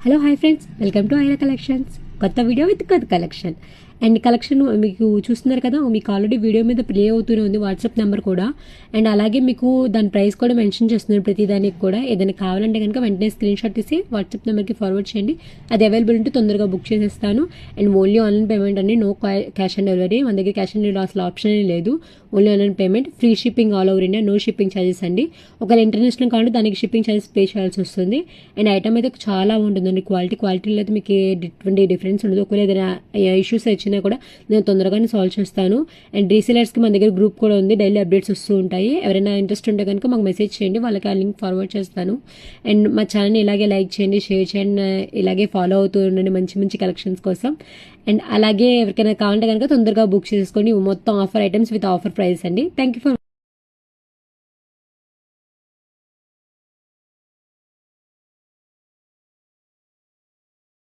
Hello hi friends, welcome to Aira collections. కొత్త video with కొత్త collection. And collection మీకు చూస్తున్నారు కదా, మీకు ఆల్రెడీ వీడియో మీద ప్లే అవుతూనే ఉంది వాట్సాప్ నెంబర్ కూడా. అండ్ అలాగే మీకు దాని ప్రైస్ కూడా మెన్షన్ చేస్తున్నారు ప్రతి దానికి కూడా. ఏదైనా కావాలంటే కనుక వెంటనే స్క్రీన్ షాట్ తీసి వాట్సాప్ నెంబర్కి ఫార్వర్డ్ చేయండి. అది అవైలబుల్ ఉంటే తొందరగా బుక్ చేసేస్తాను. అండ్ ఓన్లీ ఆన్లైన్ పేమెంట్ అండి, నో క్యాష్ ఆన్ డెలివరీ. మన దగ్గర క్యాష్ ఆన్ డెలివరీ అసలు ఆప్షన్ లేదు. Only online payment, free shipping all over India, no shipping charges అండి. ఒకవేళ ఇంటర్నేషనల్ కావాలంటే దానికి షిప్పింగ్ ఛార్జెస్ పే చేయాల్సి వస్తుంది. అండ్ ఐటమ్ అయితే చాలా ఉంటుందండి, క్వాలిటీలో అయితే మీకు ఎటువంటి డిఫరెన్స్ ఉండదు. ఒకవేళ ఏదైనా ఇష్యూస్ వచ్చినా కూడా నేను తొందరగానే సాల్వ్ చేస్తాను. అండ్ రీసేలర్స్కి మన దగ్గర గ్రూప్ కూడా ఉంది, డైలీ అప్డేట్స్ వస్తూ ఉంటాయి. ఎవరైనా ఇంట్రెస్ట్ ఉంటే కనుక మాకు మెసేజ్ చేయండి, వాళ్ళకి ఆ లింక్ ఫార్వర్డ్ చేస్తాను. అండ్ మా ఛానల్ని ఇలాగే లైక్ చేయండి, షేర్ చేయండి, ఇలాగే ఫాలో అవుతూ ఉండండి మంచి మంచి కలెక్షన్స్ కోసం. అండ్ అలాగే ఎవరికైనా కావాలంటే కనుక తొందరగా బుక్ చేసుకోండి. మొత్తం offer items with offer price అండి. Thank you for